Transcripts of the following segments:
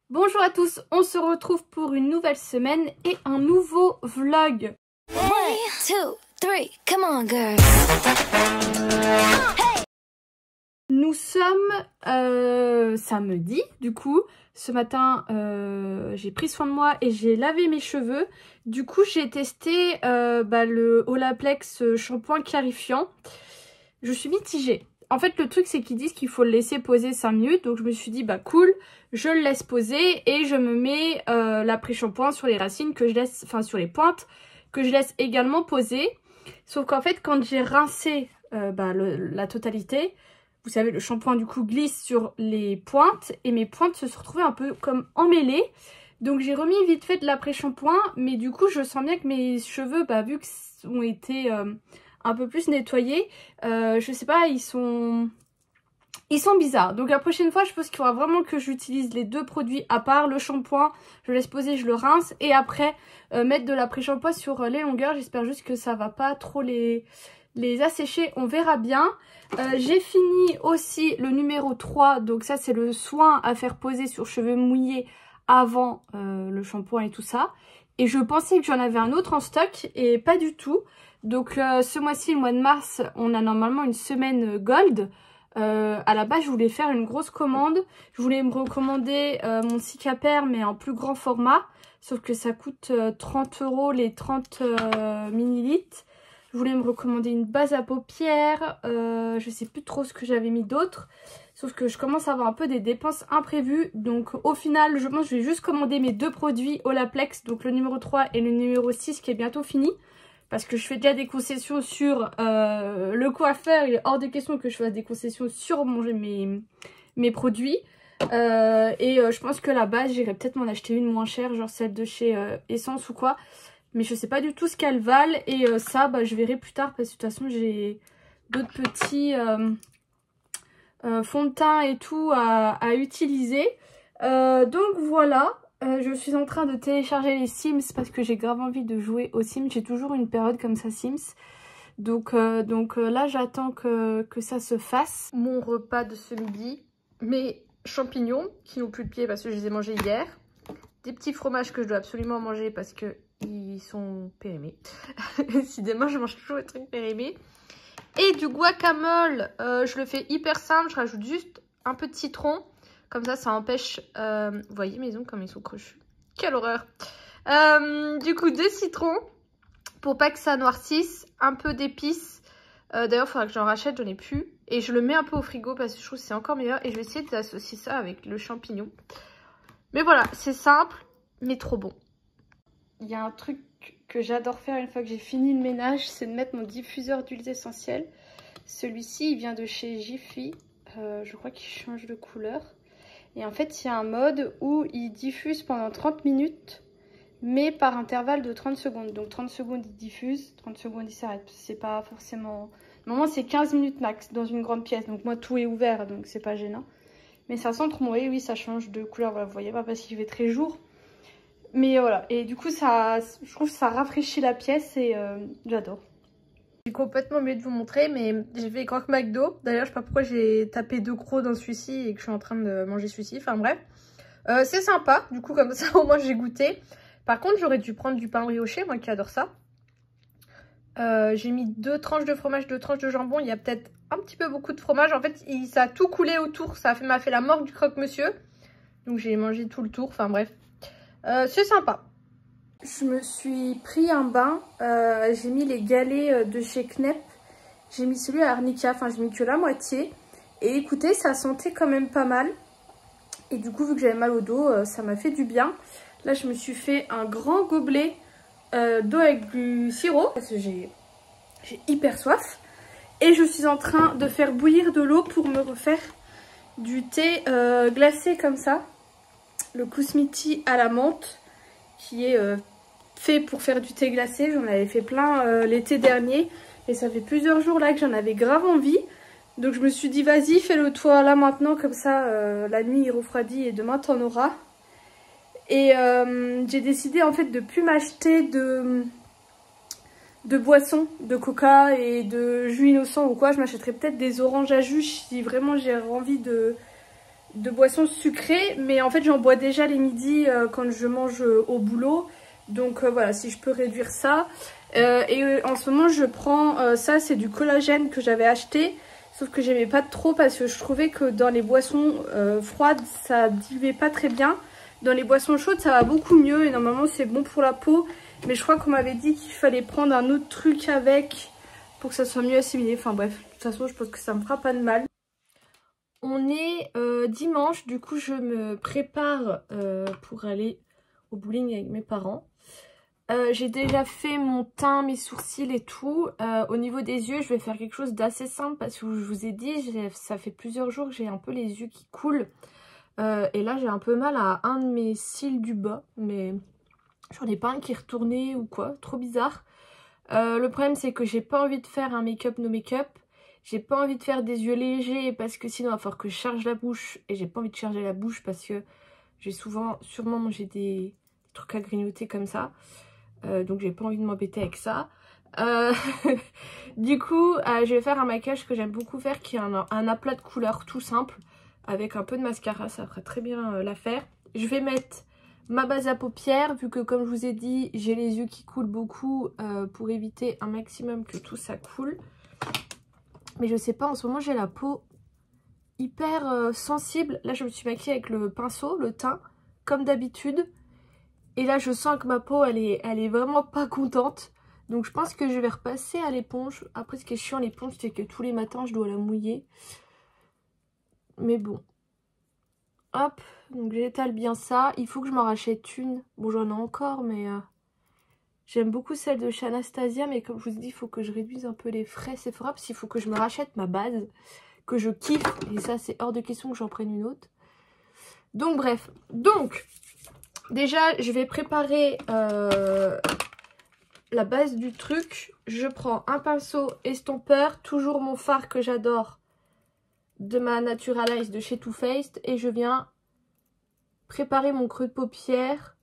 Bonjour à tous, on se retrouve pour une nouvelle semaine et un nouveau vlog. 1, 2, 3, come on girls. Nous sommes samedi, du coup, ce matin j'ai pris soin de moi et j'ai lavé mes cheveux. Du coup j'ai testé le Olaplex shampoing clarifiant. Je suis mitigée. En fait le truc c'est qu'ils disent qu'il faut le laisser poser 5 minutes, donc je me suis dit bah cool, je le laisse poser et je me mets l'après-shampoing sur les racines que je laisse, enfin sur les pointes, que je laisse également poser. Sauf qu'en fait quand j'ai rincé la totalité, vous savez le shampoing du coup glisse sur les pointes et mes pointes se sont retrouvées un peu comme emmêlées. Donc j'ai remis vite fait de l'après-shampoing, mais du coup je sens bien que mes cheveux, vu qu'ils ont été un peu plus nettoyés, je sais pas, ils sont bizarres. Donc la prochaine fois je pense qu'il faudra vraiment que j'utilise les deux produits à part. Le shampoing, je le laisse poser, je le rince et après mettre de l'après-shampoing sur les longueurs. J'espère juste que ça va pas trop les assécher, on verra bien. J'ai fini aussi le numéro 3, donc ça c'est le soin à faire poser sur cheveux mouillés avant le shampoing et tout ça. Et je pensais que j'en avais un autre en stock et pas du tout. Donc ce mois-ci, le mois de mars, on a normalement une semaine gold. À la base je voulais faire une grosse commande. Je voulais me recommander mon Cicapair mais en plus grand format. Sauf que ça coûte 30 € les 30 millilitres. Je voulais me recommander une base à paupières, je sais plus trop ce que j'avais mis d'autre. Sauf que je commence à avoir un peu des dépenses imprévues. Donc au final, je pense que je vais juste commander mes deux produits Olaplex. Donc le numéro 3 et le numéro 6 qui est bientôt fini. Parce que je fais déjà des concessions sur le coiffeur. Il est hors de question que je fasse des concessions sur mes produits. Je pense que la base, j'irai peut-être m'en acheter une moins chère. Genre celle de chez Essence ou quoi. Mais je sais pas du tout ce qu'elles valent. Et ça, je verrai plus tard. Parce que de toute façon, j'ai d'autres petits fonds de teint et tout à utiliser. Donc voilà. Je suis en train de télécharger les Sims parce que j'ai grave envie de jouer aux Sims. J'ai toujours une période comme ça Sims. Donc là, j'attends que ça se fasse. Mon repas de ce midi. Mes champignons qui n'ont plus de pieds parce que je les ai mangés hier. Des petits fromages que je dois absolument manger parce que ils sont périmés. Décidément, je mange toujours des trucs périmés. Et du guacamole, je le fais hyper simple. Je rajoute juste un peu de citron. Comme ça empêche... vous voyez mes ongles comme ils sont crochus. Quelle horreur. Du coup, 2 citrons pour pas que ça noircisse. Un peu d'épices. D'ailleurs, il faudra que j'en rachète, j'en ai plus. Et je le mets un peu au frigo parce que je trouve que c'est encore meilleur. Et je vais essayer d'associer ça avec le champignon. Mais voilà, c'est simple, mais trop bon. Il y a un truc que j'adore faire une fois que j'ai fini le ménage, c'est de mettre mon diffuseur d'huiles essentielles. Celui-ci, il vient de chez Jiffy. Je crois qu'il change de couleur. Et en fait, il y a un mode où il diffuse pendant 30 minutes, mais par intervalle de 30 secondes. Donc 30 secondes, il diffuse, 30 secondes, il s'arrête. C'est pas forcément... Normalement, c'est 15 minutes max dans une grande pièce. Donc moi, tout est ouvert, donc c'est pas gênant. Mais ça sent trop mauvais, oui, ça change de couleur. Voilà, vous voyez pas parce qu'il fait très jour. Mais voilà, et du coup, je trouve que ça rafraîchit la pièce et j'adore. J'ai complètement oublié de vous montrer, mais j'ai fait croque McDo. D'ailleurs, je sais pas pourquoi j'ai tapé 2 crocs dans celui-ci et que je suis en train de manger celui-ci. Enfin bref, c'est sympa. Du coup, comme ça, au moins, j'ai goûté. Par contre, j'aurais dû prendre du pain brioché, moi qui adore ça. J'ai mis 2 tranches de fromage, 2 tranches de jambon. Il y a peut-être un petit peu beaucoup de fromage. En fait, ça a tout coulé autour. Ça m'a fait la mort du croque-monsieur. Donc, j'ai mangé tout le tour. Enfin bref, c'est sympa. Je me suis pris un bain, j'ai mis les galets de chez Knep, j'ai mis celui à arnica, enfin j'ai mis que la moitié. Et écoutez, ça sentait quand même pas mal. Et du coup, vu que j'avais mal au dos, ça m'a fait du bien. Là, je me suis fait un grand gobelet d'eau avec du sirop, parce que j'ai hyper soif. Et je suis en train de faire bouillir de l'eau pour me refaire du thé glacé comme ça. Le Kousmiti à la menthe, qui est fait pour faire du thé glacé. J'en avais fait plein l'été dernier et ça fait plusieurs jours là que j'en avais grave envie. Donc je me suis dit vas-y, fais-le toi là maintenant, comme ça la nuit il refroidit et demain t'en auras. Et j'ai décidé en fait de plus m'acheter de boissons, de coca et de jus innocent ou quoi. Je m'achèterai peut-être des oranges à jus si vraiment j'ai envie de de boissons sucrées, mais en fait j'en bois déjà les midis quand je mange au boulot. Donc voilà, si je peux réduire ça. Et en ce moment je prends ça, c'est du collagène que j'avais acheté. Sauf que j'aimais pas trop parce que je trouvais que dans les boissons froides ça diluait pas très bien. Dans les boissons chaudes ça va beaucoup mieux et normalement c'est bon pour la peau. Mais je crois qu'on m'avait dit qu'il fallait prendre un autre truc avec pour que ça soit mieux assimilé. Enfin bref, de toute façon je pense que ça me fera pas de mal. On est dimanche, du coup je me prépare pour aller au bowling avec mes parents. J'ai déjà fait mon teint, mes sourcils et tout. Au niveau des yeux, je vais faire quelque chose d'assez simple parce que je vous ai dit, ça fait plusieurs jours que j'ai un peu les yeux qui coulent. Et là, j'ai un peu mal à un de mes cils du bas, mais j'en ai pas un qui est retourné ou quoi, trop bizarre. Le problème, c'est que j'ai pas envie de faire un make-up no make-up. J'ai pas envie de faire des yeux légers parce que sinon, il va falloir que je charge la bouche. Et j'ai pas envie de charger la bouche parce que j'ai sûrement mangé des trucs à grignoter comme ça. Donc j'ai pas envie de m'embêter avec ça. Du coup je vais faire un maquillage que j'aime beaucoup faire, qui est un aplat de couleurs tout simple avec un peu de mascara, ça fera très bien l'affaire. Je vais mettre ma base à paupières vu que comme je vous ai dit j'ai les yeux qui coulent beaucoup, pour éviter un maximum que tout ça coule. Mais je sais pas, en ce moment j'ai la peau hyper sensible. Là je me suis maquillée avec le pinceau, le teint comme d'habitude. Et là, je sens que ma peau, elle est vraiment pas contente. Donc, je pense que je vais repasser à l'éponge. Après, ce qui est chiant, l'éponge, c'est que tous les matins, je dois la mouiller. Mais bon. Hop. Donc, j'étale bien ça. Il faut que je m'en rachète une. Bon, j'en ai encore, mais j'aime beaucoup celle de chez Anastasia. Mais comme je vous ai dit, il faut que je réduise un peu les frais Sephora. Parce qu'il faut que je me rachète ma base. Que je kiffe. Et ça, c'est hors de question que j'en prenne une autre. Donc, bref. Donc... Déjà, je vais préparer la base du truc. Je prends un pinceau estompeur, toujours mon fard que j'adore de ma Naturalize de chez Too Faced. Et je viens préparer mon creux de paupière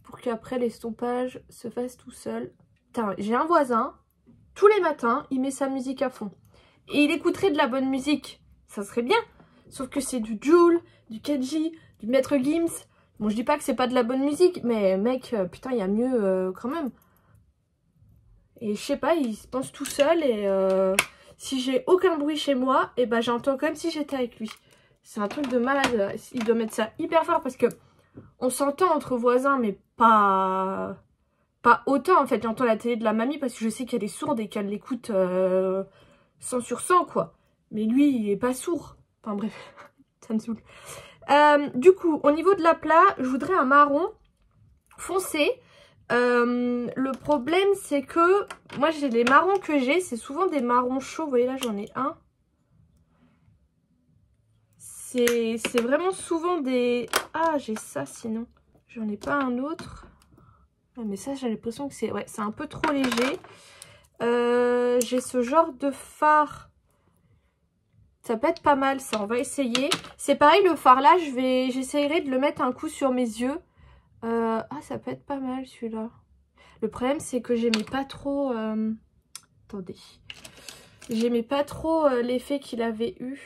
pour qu'après l'estompage se fasse tout seul. Putain, j'ai un voisin, tous les matins, il met sa musique à fond. Et il écouterait de la bonne musique, ça serait bien. Sauf que c'est du Jul, du Kenji, du Maître Gims. Bon, je dis pas que c'est pas de la bonne musique, mais mec, putain, il y a mieux quand même. Et je sais pas, il se pense tout seul et si j'ai aucun bruit chez moi, et ben j'entends comme si j'étais avec lui. C'est un truc de malade. Il doit mettre ça hyper fort parce que on s'entend entre voisins, mais pas autant en fait. J'entends la télé de la mamie parce que je sais qu'elle est sourde et qu'elle l'écoute 100 sur 100 quoi. Mais lui, il est pas sourd. Enfin bref, ça me saoule. Du coup, au niveau de l'aplat, je voudrais un marron foncé. Le problème, c'est que moi, j'ai les marrons que j'ai, c'est souvent des marrons chauds. Vous voyez, là, j'en ai un. C'est vraiment souvent des... Ah, j'ai ça, sinon. J'en ai pas un autre. Ouais, mais ça, j'ai l'impression que c'est... Ouais, c'est un peu trop léger. J'ai ce genre de fard... Ça peut être pas mal ça, on va essayer. C'est pareil, le fard là, j'essayerai de le mettre un coup sur mes yeux. Ah, ça peut être pas mal celui-là. Le problème, c'est que j'aimais pas trop... Attendez. J'aimais pas trop l'effet qu'il avait eu.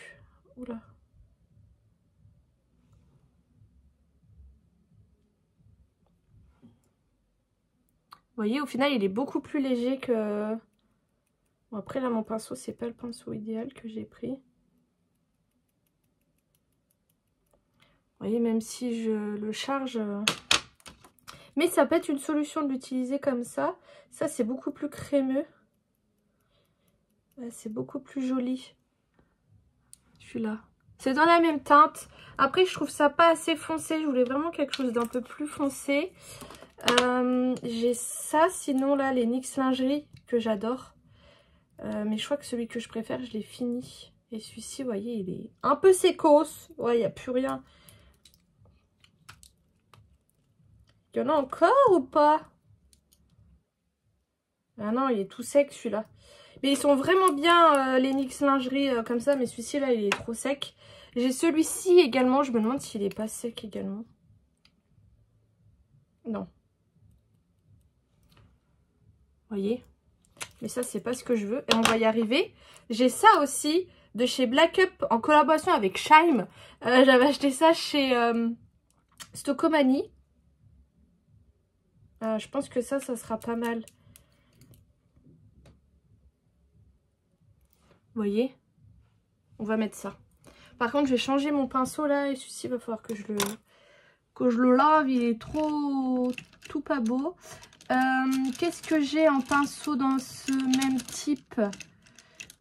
Oula. Vous voyez, au final, il est beaucoup plus léger que... Bon, après, là, mon pinceau, c'est pas le pinceau idéal que j'ai pris. Vous voyez, même si je le charge... Mais ça peut être une solution de l'utiliser comme ça. Ça, c'est beaucoup plus crémeux. C'est beaucoup plus joli. Celui-là. C'est dans la même teinte. Après, je trouve ça pas assez foncé. Je voulais vraiment quelque chose d'un peu plus foncé. J'ai ça. Sinon, là, les NYX lingerie que j'adore. Mais je crois que celui que je préfère, je l'ai fini. Et celui-ci, vous voyez, il est un peu sécos. Ouais, il n'y a plus rien. Il y en a encore ou pas? Ah non, il est tout sec celui-là. Mais ils sont vraiment bien les NYX lingerie comme ça. Mais celui-ci là, il est trop sec. J'ai celui-ci également. Je me demande s'il est pas sec également. Non. Vous voyez? Mais ça, c'est pas ce que je veux. Et on va y arriver. J'ai ça aussi. de chez Black Up en collaboration avec Shime. J'avais acheté ça chez Stocomanie. Je pense que ça sera pas mal. Vous voyez? On va mettre ça. Par contre, je vais changer mon pinceau là et celui-ci, il va falloir que je le lave. Il est tout pas beau. Qu'est-ce que j'ai en pinceau dans ce même type?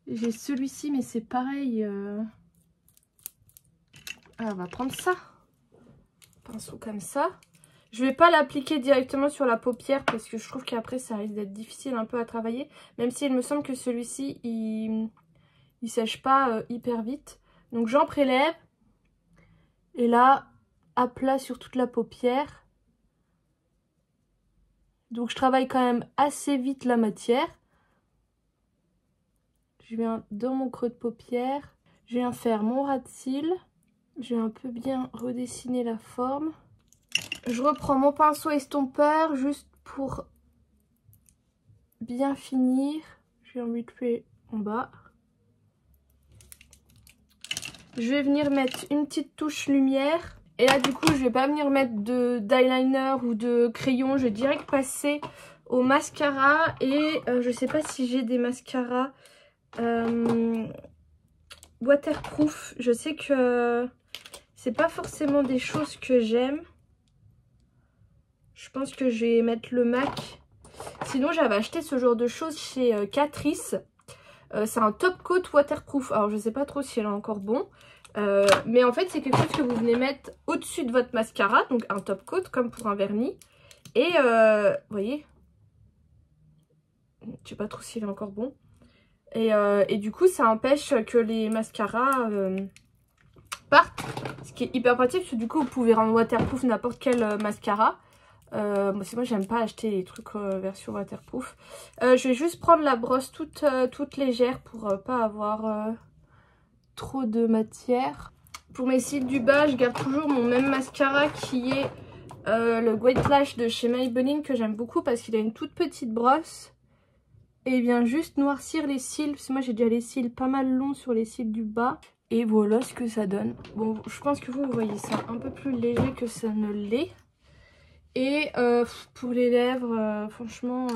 J'ai celui-ci, mais c'est pareil. On va prendre ça. Pinceau comme ça. Je vais pas l'appliquer directement sur la paupière parce que je trouve qu'après ça risque d'être difficile un peu à travailler. Même s'il me semble que celui-ci, il sèche pas hyper vite. Donc j'en prélève. Et là, à plat sur toute la paupière. Donc je travaille quand même assez vite la matière. Je viens dans mon creux de paupière. Je viens faire mon ras de cils. Je vais un peu bien redessiner la forme. Je reprends mon pinceau estompeur juste pour bien finir. Je vais en mutuer en bas. Je vais venir mettre une petite touche lumière. Et là du coup je vais pas venir mettre d'eyeliner ou de crayon. Je vais direct passer au mascara. Et je sais pas si j'ai des mascaras waterproof. Je sais que c'est pas forcément des choses que j'aime. Je pense que je vais mettre le MAC. Sinon j'avais acheté ce genre de choses chez Catrice. C'est un top coat waterproof. Alors je sais pas trop si elle est encore bon. Mais en fait c'est quelque chose que vous venez mettre au-dessus de votre mascara. Donc un top coat comme pour un vernis. Et vous voyez, je sais pas trop s'il est encore bon. Et du coup ça empêche que les mascaras partent. Ce qui est hyper pratique parce que du coup vous pouvez rendre waterproof n'importe quel mascara. Moi j'aime pas acheter les trucs version waterproof. Je vais juste prendre la brosse toute légère pour pas avoir trop de matière. Pour mes cils du bas, je garde toujours mon même mascara qui est le White Lash de chez Maybelline que j'aime beaucoup parce qu'il a une toute petite brosse et il vient juste noircir les cils parce que moi j'ai déjà les cils pas mal longs sur les cils du bas. Et voilà ce que ça donne. Bon, je pense que vous voyez ça un peu plus léger que ça ne l'est. Et pour les lèvres, franchement,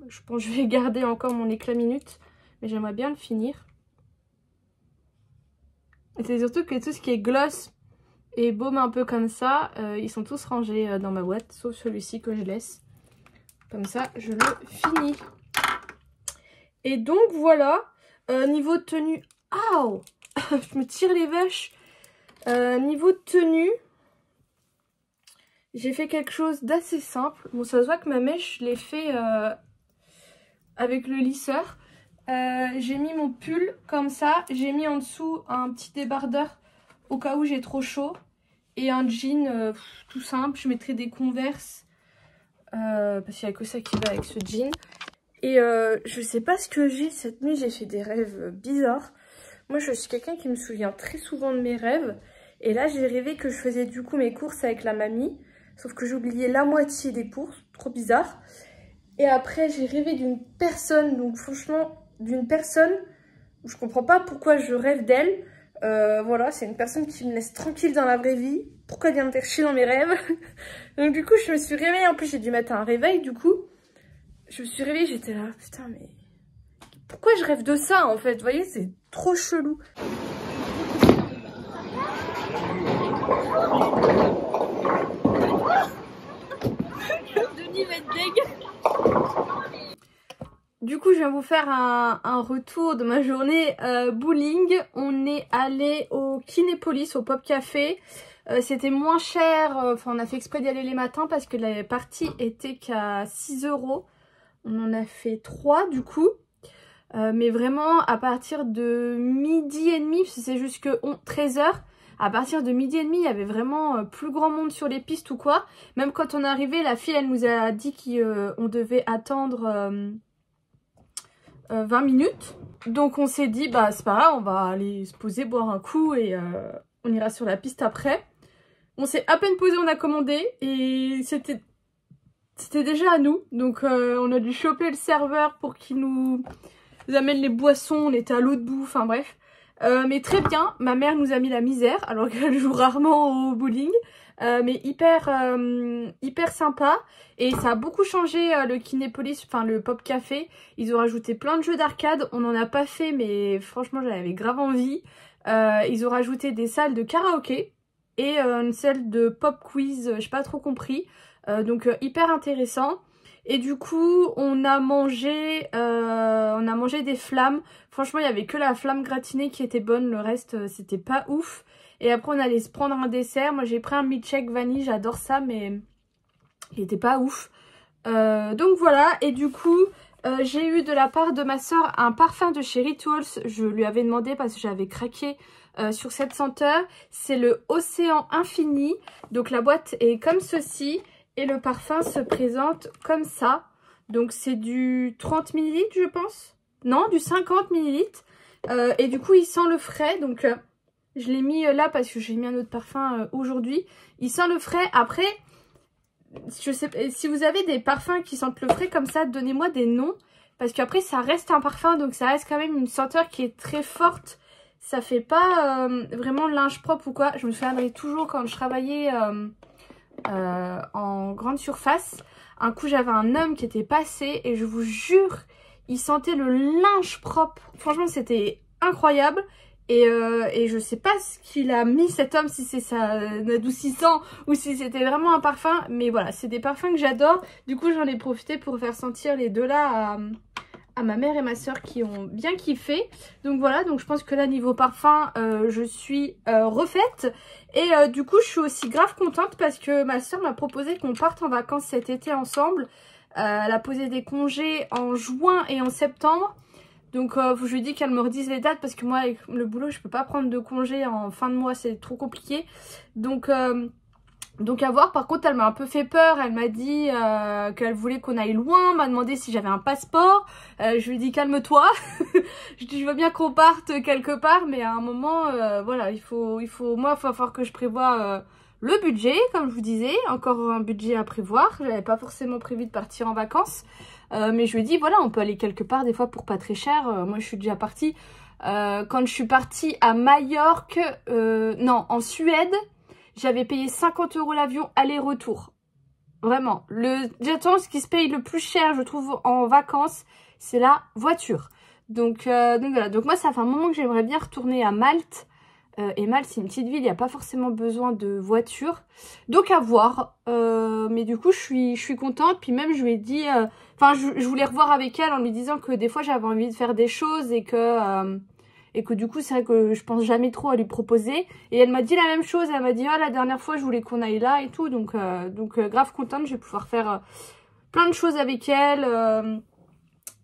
je pense que je vais garder encore mon éclat minute. Mais j'aimerais bien le finir. Et c'est surtout que tout ce qui est gloss et baume un peu comme ça, ils sont tous rangés dans ma boîte. Sauf celui-ci que je laisse. Comme ça, je le finis. Et donc voilà, niveau tenue... Aouh je me tire les vaches. Niveau tenue... J'ai fait quelque chose d'assez simple. Bon, ça se voit que ma mèche, je l'ai fait avec le lisseur. J'ai mis mon pull comme ça. J'ai mis en dessous un petit débardeur au cas où j'ai trop chaud. Et un jean tout simple. Je mettrai des Converse. Parce qu'il n'y a que ça qui va avec ce jean. Et je sais pas ce que j'ai cette nuit. J'ai fait des rêves bizarres. Moi, je suis quelqu'un qui me souvient très souvent de mes rêves. Et là, j'ai rêvé que je faisais du coup mes courses avec la mamie. Sauf que j'ai oublié la moitié des courses, trop bizarre. Et après, j'ai rêvé d'une personne, donc franchement, d'une personne où je comprends pas pourquoi je rêve d'elle. Voilà, c'est une personne qui me laisse tranquille dans la vraie vie. Pourquoi elle vient me faire chier dans mes rêves? Donc du coup, je me suis réveillée. En plus, j'ai dû mettre un réveil, du coup. Je me suis réveillée, j'étais là, putain, mais... Pourquoi je rêve de ça, en fait? Vous voyez, c'est trop chelou. Denis va être deg. Du coup, je viens vous faire un retour de ma journée bowling. On est allé au Kinépolis, au Pop Café. C'était moins cher. Enfin, on a fait exprès d'y aller les matins parce que la partie était qu'à 6 €. On en a fait 3 du coup. Mais vraiment, à partir de 12h30, parce que c'est jusque 13 h. À partir de 12h30, il y avait vraiment plus grand monde sur les pistes ou quoi. Même quand on est arrivé, la fille, elle nous a dit qu'on devait attendre 20 minutes. Donc on s'est dit, bah c'est pas grave, on va aller se poser, boire un coup et on ira sur la piste après. On s'est à peine posé, on a commandé et c'était déjà à nous. Donc on a dû choper le serveur pour qu'il nous amène les boissons, on était à l'autre bout, enfin bref. Mais très bien, ma mère nous a mis la misère alors qu'elle joue rarement au bowling. Mais hyper sympa. Et ça a beaucoup changé le Kinépolis, enfin le Pop Café. Ils ont rajouté plein de jeux d'arcade. On n'en a pas fait, mais franchement j'avais grave envie. Ils ont rajouté des salles de karaoké et une salle de pop quiz, j'ai pas trop compris. Donc hyper intéressant. Et du coup on a mangé des flammes. Franchement il y avait que la flamme gratinée qui était bonne, le reste c'était pas ouf. Et après on allait se prendre un dessert. Moi j'ai pris un milkshake vanille, j'adore ça, mais il était pas ouf. Donc voilà, et du coup j'ai eu de la part de ma soeur un parfum de chez Rituals. Je lui avais demandé parce que j'avais craqué sur cette senteur. C'est le Océan Infini. Donc la boîte est comme ceci et le parfum se présente comme ça. Donc c'est du 30 ml je pense. Non, du 50 ml. Et du coup il sent le frais, donc je l'ai mis là parce que j'ai mis un autre parfum aujourd'hui. Il sent le frais. Après, je sais, si vous avez des parfums qui sentent le frais comme ça, donnez-moi des noms. Parce qu'après, ça reste un parfum, donc ça reste quand même une senteur qui est très forte. Ça fait pas vraiment linge propre ou quoi. Je me souviendrai toujours quand je travaillais en grande surface. Un coup, j'avais un homme qui était passé et je vous jure, il sentait le linge propre. Franchement, c'était incroyable. Et je sais pas ce qu'il a mis cet homme, si c'est un adoucissant ou si c'était vraiment un parfum. Mais voilà, c'est des parfums que j'adore. Du coup, j'en ai profité pour faire sentir les deux là à ma mère et ma soeur qui ont bien kiffé. Donc voilà, donc je pense que là, niveau parfum, je suis refaite. Et du coup, je suis aussi grave contente parce que ma soeur m'a proposé qu'on parte en vacances cet été ensemble. Elle a posé des congés en juin et en septembre. Donc je lui dis qu'elle me redise les dates parce que moi avec le boulot je peux pas prendre de congé en fin de mois, c'est trop compliqué. Donc à voir. Par contre elle m'a un peu fait peur, elle m'a dit qu'elle voulait qu'on aille loin, m'a demandé si j'avais un passeport. Je lui ai dit calme-toi, je veux bien qu'on parte quelque part mais à un moment voilà il faut moi il va falloir que je prévoie le budget comme je vous disais, encore un budget à prévoir. J'avais pas forcément prévu de partir en vacances. Mais je lui ai dit, voilà, on peut aller quelque part des fois pour pas très cher. Moi, je suis déjà partie. Quand je suis partie à Majorque, non, en Suède, j'avais payé 50 € l'avion aller-retour. Vraiment. J'attends ce qui se paye le plus cher, je trouve, en vacances, c'est la voiture. Donc voilà. Donc moi, ça fait un moment que j'aimerais bien retourner à Malte. Et Malte, c'est une petite ville, il n'y a pas forcément besoin de voiture. Donc à voir. Mais du coup, je suis contente. Puis même, je lui ai dit... Enfin, je voulais revoir avec elle en lui disant que des fois, j'avais envie de faire des choses et que du coup, c'est vrai que je pense jamais trop à lui proposer. Et elle m'a dit la même chose. Elle m'a dit, oh, la dernière fois, je voulais qu'on aille là et tout. Donc grave contente. Je vais pouvoir faire plein de choses avec elle.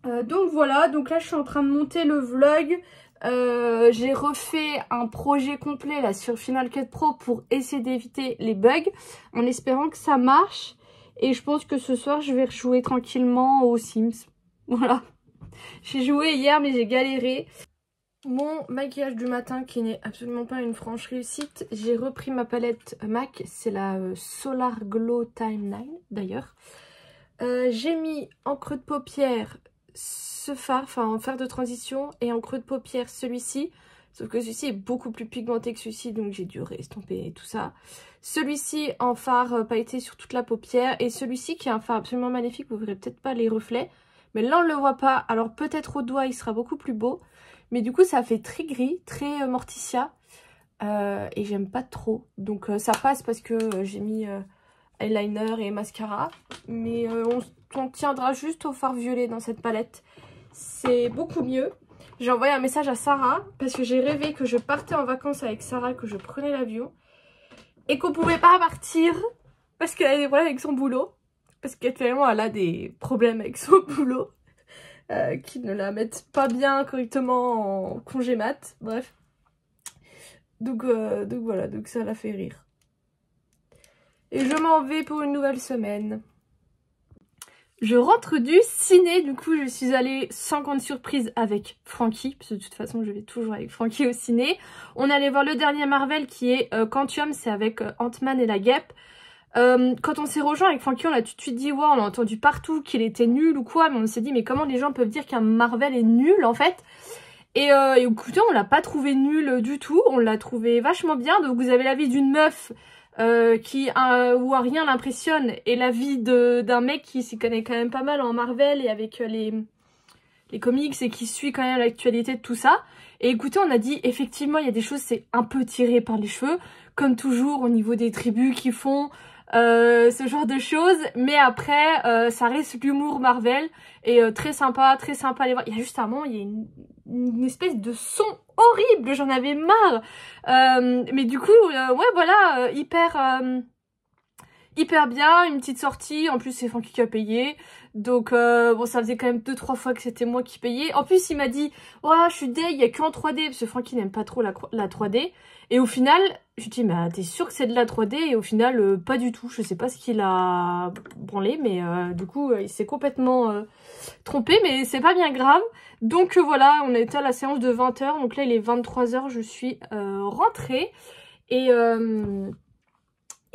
Donc voilà. Donc là, je suis en train de monter le vlog. J'ai refait un projet complet là sur Final Cut Pro pour essayer d'éviter les bugs en espérant que ça marche. Et je pense que ce soir je vais rejouer tranquillement aux Sims. Voilà. J'ai joué hier mais j'ai galéré. Mon maquillage du matin qui n'est absolument pas une franche réussite. J'ai repris ma palette MAC. C'est la Solar Glow Time 9 d'ailleurs. J'ai mis en creux de paupière ce fard, enfin en fard de transition, et en creux de paupière celui-ci. Sauf que celui-ci est beaucoup plus pigmenté que celui-ci, donc j'ai dû restomper tout ça. Celui-ci en fard pailleté sur toute la paupière. Et celui-ci qui est un fard absolument magnifique, vous verrez peut-être pas les reflets. Mais là on ne le voit pas, alors peut-être au doigt il sera beaucoup plus beau. Mais du coup ça fait très gris, très Morticia. Et j'aime pas trop. Donc ça passe parce que j'ai mis eyeliner et mascara. Mais on tiendra juste au fard violet dans cette palette. C'est beaucoup mieux. J'ai envoyé un message à Sarah parce que j'ai rêvé que je partais en vacances avec Sarah, que je prenais l'avion et qu'on pouvait pas partir parce qu'elle a des problèmes avec son boulot. Parce qu'actuellement elle a des problèmes avec son boulot qui ne la mettent pas bien correctement en congé mat. Bref. Donc voilà, donc ça l'a fait rire. Et je m'en vais pour une nouvelle semaine. Je rentre du ciné, du coup je suis allée sans grande surprise avec Francky, parce que de toute façon je vais toujours avec Francky au ciné. On allait voir le dernier Marvel qui est Quantum, c'est avec Ant-Man et la Guêpe. Quand on s'est rejoint avec Francky, on a tout de suite dit, ouais, on a entendu partout qu'il était nul ou quoi, mais on s'est dit, mais comment les gens peuvent dire qu'un Marvel est nul en fait? Et écoutez, on l'a pas trouvé nul du tout, on l'a trouvé vachement bien. Donc vous avez l'avis d'une meuf où rien l'impressionne et l'avis d'un mec qui s'y connaît quand même pas mal en Marvel et avec les comics et qui suit quand même l'actualité de tout ça. Et écoutez, on a dit effectivement il y a des choses c'est un peu tiré par les cheveux, comme toujours au niveau des tribus qui font ce genre de choses, mais après ça reste l'humour Marvel et très sympa à les voir. Il y a juste un moment, il y a une espèce de son horrible, j'en avais marre, mais du coup ouais voilà, hyper bien, une petite sortie, en plus c'est Francky qui a payé, donc bon ça faisait quand même 2-3 fois que c'était moi qui payais. En plus il m'a dit oh je suis deg, il y a qu'en 3D, parce que Francky n'aime pas trop la 3D, et au final je lui dis mais t'es sûr que c'est de la 3D, et au final pas du tout, je sais pas ce qu'il a branlé, mais du coup il s'est complètement trompé, mais c'est pas bien grave. Donc voilà, on était à la séance de 20 h, donc là il est 23 h, je suis rentrée, et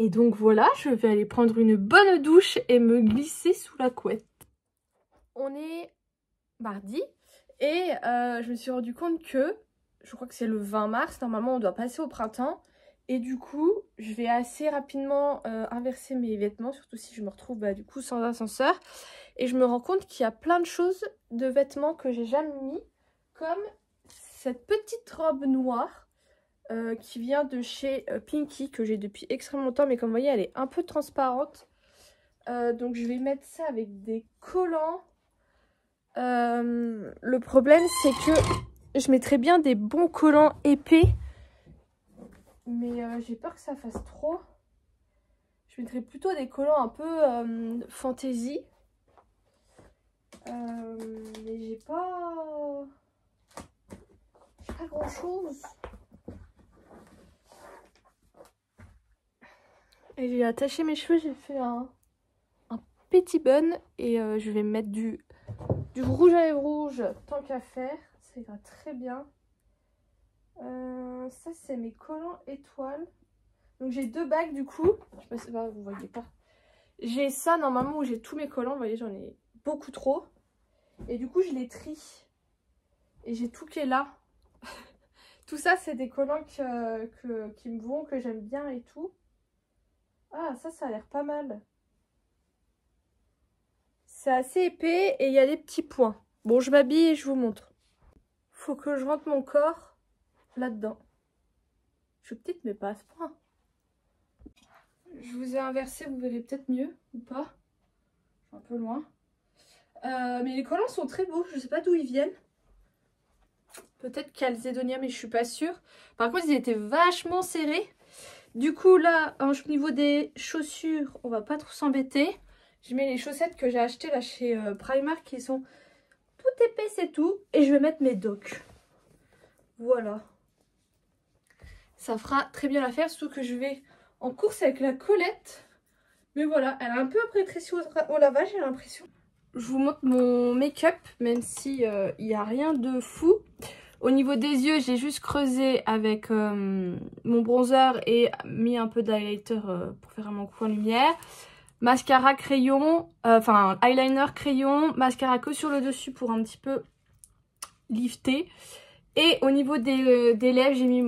donc voilà, je vais aller prendre une bonne douche et me glisser sous la couette. On est mardi et je me suis rendu compte que, je crois que c'est le 20 mars, normalement on doit passer au printemps. Et du coup, je vais assez rapidement inverser mes vêtements, surtout si je me retrouve du coup sans ascenseur. Et je me rends compte qu'il y a plein de choses de vêtements que j'ai jamais mis, comme cette petite robe noire. Qui vient de chez Pinky, que j'ai depuis extrêmement longtemps, mais comme vous voyez elle est un peu transparente, donc je vais mettre ça avec des collants. Le problème c'est que je mettrais bien des bons collants épais, mais j'ai peur que ça fasse trop. Je mettrais plutôt des collants un peu fantasy, mais j'ai pas grand chose. Et j'ai attaché mes cheveux, j'ai fait un petit bun et je vais mettre du rouge à lèvres rouge tant qu'à faire, ça ira très bien. Ça c'est mes collants étoiles. Donc j'ai 2 bagues du coup, je sais pas, vous voyez pas. J'ai ça normalement où j'ai tous mes collants, vous voyez j'en ai beaucoup trop. Et du coup je les trie. Et j'ai tout qui est là. Tout ça c'est des collants qui me vont, que j'aime bien et tout. Ah, ça a l'air pas mal. C'est assez épais et il y a des petits points. Bon, je m'habille et je vous montre. Faut que je rentre mon corps là-dedans. Je suis petite, mais pas à ce point. Je vous ai inversé, vous verrez peut-être mieux ou pas. Je suis un peu loin. Mais les collants sont très beaux, je sais pas d'où ils viennent. Peut-être Calzedonia, mais je suis pas sûre. Par contre, ils étaient vachement serrés. Du coup là, au niveau des chaussures, on va pas trop s'embêter. Je mets les chaussettes que j'ai achetées là chez Primark qui sont tout épaisses et tout. Et je vais mettre mes docks. Voilà. Ça fera très bien l'affaire, surtout que je vais en course avec la Colette. Mais voilà, elle a un peu rétréci au lavage, j'ai l'impression. Je vous montre mon make-up, même si il n'y a rien de fou. Au niveau des yeux, j'ai juste creusé avec mon bronzer et mis un peu d'highlighter pour faire mon coin lumière. Mascara crayon, enfin eyeliner crayon, mascara que sur le dessus pour un petit peu lifter. Et au niveau des lèvres, j'ai mis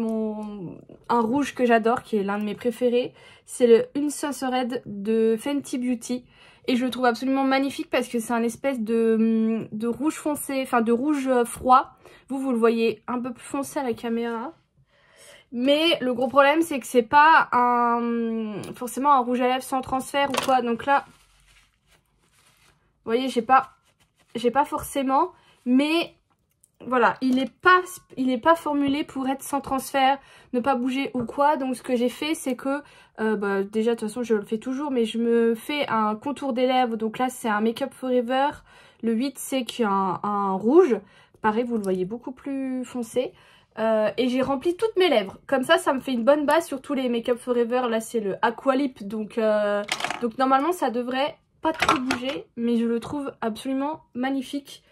un rouge que j'adore, qui est l'un de mes préférés. C'est le Une Sauce Red de Fenty Beauty. Et je le trouve absolument magnifique parce que c'est un espèce de rouge foncé, enfin de rouge froid. Vous le voyez un peu plus foncé à la caméra. Mais le gros problème, c'est que c'est pas forcément un rouge à lèvres sans transfert ou quoi. Donc là, vous voyez, j'ai pas forcément. Mais voilà, il est pas formulé pour être sans transfert, ne pas bouger ou quoi. Donc ce que j'ai fait, c'est que, déjà de toute façon je le fais toujours, mais je me fais un contour des lèvres. Donc là c'est un Make Up Forever, le 8 c'est qu'il y a un rouge. Pareil, vous le voyez beaucoup plus foncé. Et j'ai rempli toutes mes lèvres. Comme ça me fait une bonne base sur tous les Make Up Forever. Là c'est le Aqualip, donc normalement ça devrait pas trop bouger. Mais je le trouve absolument magnifique.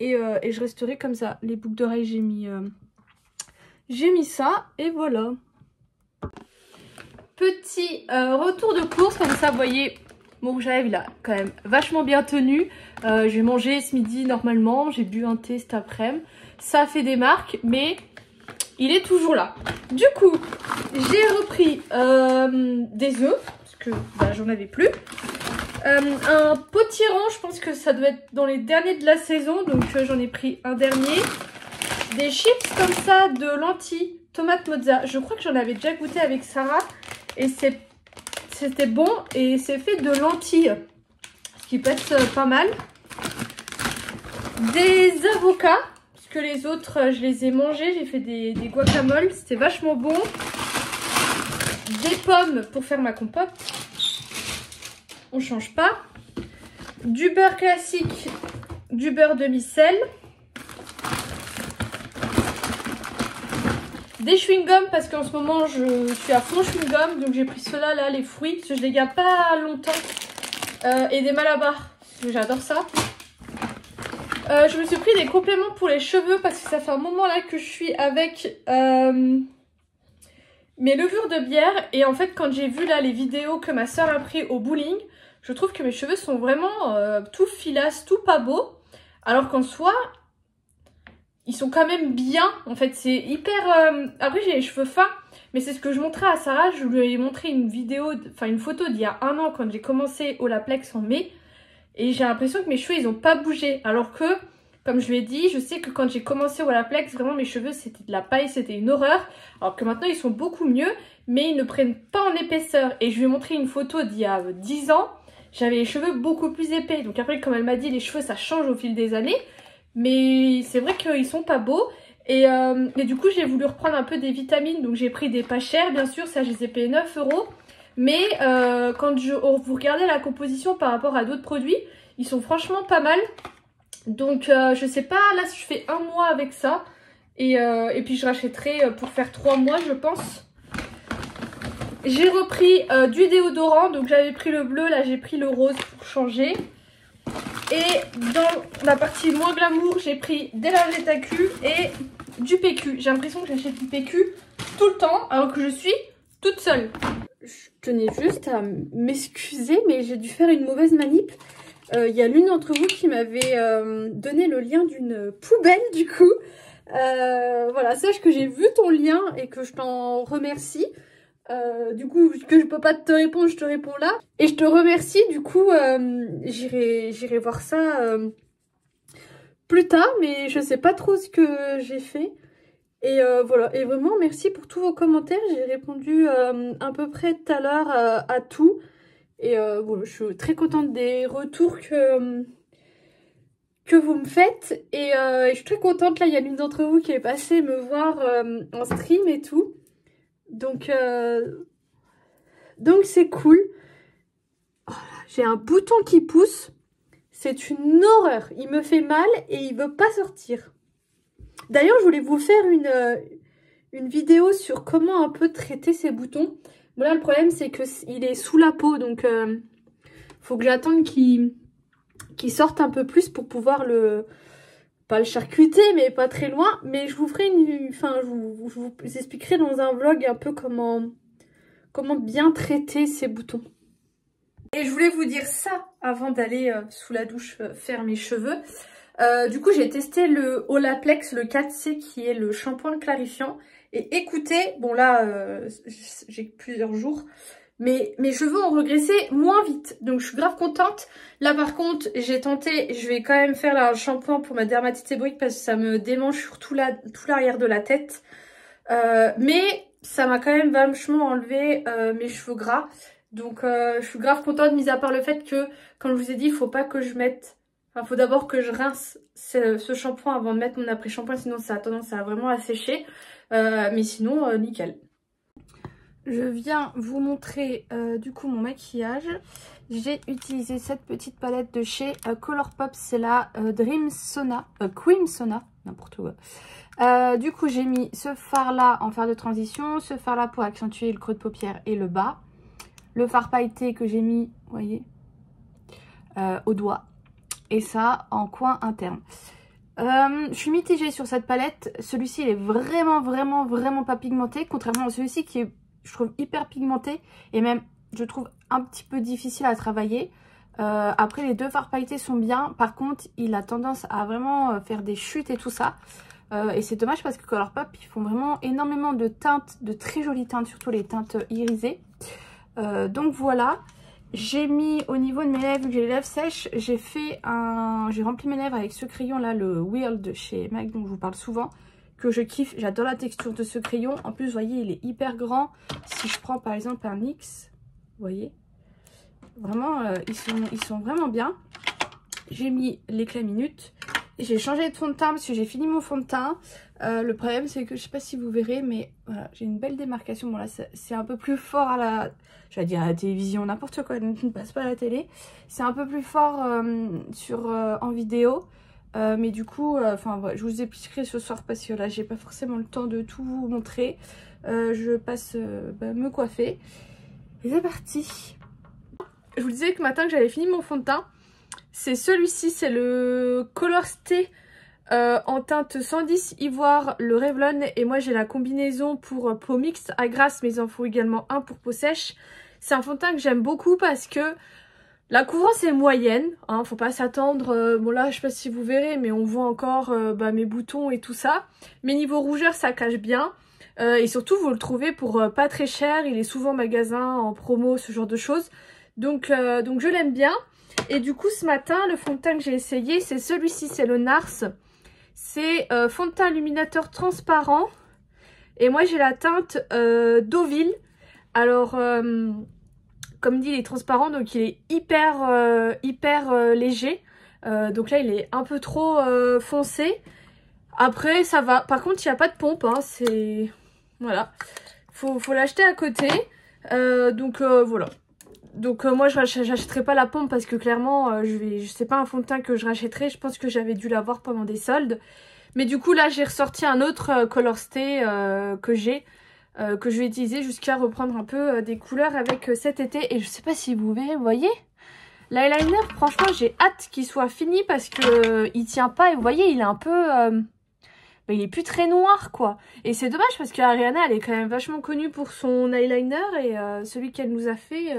Et je resterai comme ça. Les boucles d'oreilles, j'ai mis ça. Et voilà. Petit retour de course. Comme ça, vous voyez, mon rouge à lèvres, il a quand même vachement bien tenu. J'ai mangé ce midi normalement. J'ai bu un thé cet après-midi. ça a fait des marques, mais il est toujours là. Du coup, j'ai repris des œufs, parce que bah, j'en avais plus. Un potiron, je pense que ça doit être dans les derniers de la saison, donc j'en ai pris un dernier. Des chips comme ça de lentilles, tomate mozza. Je crois que j'en avais déjà goûté avec Sarah et c'était bon et c'est fait de lentilles, ce qui peut être pas mal. Des avocats, parce que les autres je les ai mangés, j'ai fait des guacamoles, c'était vachement bon. Des pommes pour faire ma compote. On change pas. Du beurre classique, du beurre demi-sel. Des chewing-gums parce qu'en ce moment je suis à fond chewing-gum. Donc j'ai pris ceux-là, là, les fruits, parce que je les garde pas longtemps. Et des malabars, parce que j'adore ça. Je me suis pris des compléments pour les cheveux parce que ça fait un moment là que je suis avec mes levures de bière. Et en fait quand j'ai vu là les vidéos que ma soeur a pris au bowling, je trouve que mes cheveux sont vraiment tout filasses, tout pas beaux. Alors qu'en soi, ils sont quand même bien. En fait, c'est hyper... Après, j'ai les cheveux fins, mais c'est ce que je montrais à Sarah. Je lui ai montré une vidéo, enfin une photo d'il y a un an quand j'ai commencé Olaplex en mai. Et j'ai l'impression que mes cheveux, ils n'ont pas bougé. Alors que, comme je lui ai dit, je sais que quand j'ai commencé Olaplex, vraiment mes cheveux, c'était de la paille, c'était une horreur. Alors que maintenant, ils sont beaucoup mieux, mais ils ne prennent pas en épaisseur. Et je lui ai montré une photo d'il y a 10 ans. J'avais les cheveux beaucoup plus épais. Donc après, comme elle m'a dit, les cheveux, ça change au fil des années. Mais c'est vrai qu'ils sont pas beaux. Et du coup, j'ai voulu reprendre un peu des vitamines. Donc j'ai pris des pas chers, bien sûr. Ça, je les ai payés 9 €. Mais quand vous regardez la composition par rapport à d'autres produits, ils sont franchement pas mal. Donc je sais pas, là, si je fais un mois avec ça. Et puis je rachèterai pour faire 3 mois, je pense. J'ai repris du déodorant, donc j'avais pris le bleu, là j'ai pris le rose pour changer. Et dans la partie moins glamour, j'ai pris des lingettes à cul et du PQ. J'ai l'impression que j'achète du PQ tout le temps alors que je suis toute seule. Je tenais juste à m'excuser, mais j'ai dû faire une mauvaise manip. Il y a l'une d'entre vous qui m'avait donné le lien d'une poubelle du coup. Voilà, sache que j'ai vu ton lien et que je t'en remercie. Du coup, que je peux pas te répondre, je te réponds là. Et je te remercie, du coup, j'irai voir ça plus tard, mais je sais pas trop ce que j'ai fait. Et voilà, et vraiment merci pour tous vos commentaires, j'ai répondu à peu près tout à l'heure à tout. Et voilà, je suis très contente des retours que vous me faites. Et je suis très contente, là il y a l'une d'entre vous qui est passée me voir en stream et tout. Donc c'est cool. Oh j'ai un bouton qui pousse. C'est une horreur. Il me fait mal et il veut pas sortir. D'ailleurs, je voulais vous faire une vidéo sur comment un peu traiter ces boutons. Bon là, le problème, c'est qu'il est sous la peau. Donc, faut que j'attende qu'il sorte un peu plus pour pouvoir pas le charcuter, mais pas très loin. Mais je vous ferai je vous expliquerai dans un vlog un peu comment bien traiter ces boutons. Et je voulais vous dire ça avant d'aller sous la douche faire mes cheveux. Du coup, j'ai testé le Olaplex, le 4C, qui est le shampoing clarifiant. Et écoutez, bon là, j'ai plusieurs jours, mais mes cheveux ont régressé moins vite. Donc je suis grave contente. Là par contre, j'ai tenté, je vais quand même faire un shampoing pour ma dermatite séborrheique parce que ça me démange sur tout l'arrière de la tête. Mais ça m'a quand même vachement enlevé mes cheveux gras. Donc je suis grave contente, mis à part le fait que, comme je vous ai dit, il faut pas que je mette... Enfin, faut d'abord que je rince ce shampoing avant de mettre mon après-shampoing, sinon ça a tendance à vraiment assécher. Mais sinon, nickel. Je viens vous montrer du coup mon maquillage. J'ai utilisé cette petite palette de chez Colourpop, c'est la Dream Sona, Cream Sona, n'importe quoi. Du coup, j'ai mis ce fard là en fard de transition, ce fard là pour accentuer le creux de paupière et le bas. Le fard pailleté que j'ai mis, vous voyez, au doigt. Et ça en coin interne. Je suis mitigée sur cette palette. Celui-ci il est vraiment pas pigmenté. Contrairement à celui-ci qui est, je trouve, hyper pigmenté. Et même, je trouve un petit peu difficile à travailler. Après, les deux fards pailletés sont bien. Par contre, il a tendance à vraiment faire des chutes et tout ça. Et c'est dommage parce que Colourpop, ils font vraiment énormément de teintes, de très jolies teintes, surtout les teintes irisées. Donc voilà. J'ai mis au niveau de mes lèvres, vu que j'ai les lèvres sèches, j'ai rempli mes lèvres avec ce crayon là, le Weird de chez MAC, dont je vous parle souvent, que je kiffe. J'adore la texture de ce crayon. En plus, vous voyez, il est hyper grand. Si je prends par exemple un NYX, vous voyez, vraiment, ils sont vraiment bien. J'ai mis l'éclat minute. J'ai changé de fond de teint parce que j'ai fini mon fond de teint. Le problème, c'est que je sais pas si vous verrez, mais voilà, j'ai une belle démarcation. Bon là, c'est un peu plus fort à la... Je vais dire à la télévision, n'importe quoi, ne passe pas à la télé. C'est un peu plus fort en vidéo. Mais du coup, voilà, je vous expliquerai ce soir parce que là, j'ai pas forcément le temps de tout vous montrer. Je passe me coiffer. Et c'est parti. Je vous disais que matin que j'avais fini mon fond de teint. C'est celui-ci, c'est le Colorstay en teinte 110 Ivoire, le Revlon. Et moi j'ai la combinaison pour peau mixte à grasse, mais il en faut également un pour peau sèche. C'est un fond de teint que j'aime beaucoup parce que la couvrance est moyenne, hein, faut pas s'attendre, bon là je sais pas si vous verrez, mais on voit encore mes boutons et tout ça. Mais niveau rougeur ça cache bien. Et surtout vous le trouvez pour pas très cher, il est souvent en magasin, en promo, ce genre de choses. Donc je l'aime bien. Et du coup ce matin le fond de teint que j'ai essayé c'est celui-ci, c'est le NARS. C'est fond de teint illuminateur transparent. Et moi j'ai la teinte Deauville. Alors comme dit il est transparent donc il est hyper léger. Donc là il est un peu trop foncé. Après ça va. Par contre il n'y a pas de pompe, hein, c'est... Voilà. Faut l'acheter à côté. Voilà. Donc moi j'achèterai pas la pompe parce que clairement c'est pas un fond de teint que je rachèterai. Je pense que j'avais dû l'avoir pendant des soldes. Mais du coup là j'ai ressorti un autre Colorstay que je vais utiliser jusqu'à reprendre un peu des couleurs avec cet été. Et je sais pas si vous verrez, vous voyez, l'eyeliner franchement j'ai hâte qu'il soit fini parce que il tient pas. Et vous voyez il est un peu... il est plus très noir quoi. Et c'est dommage parce qu'Ariana elle est quand même vachement connue pour son eyeliner. Et celui qu'elle nous a fait...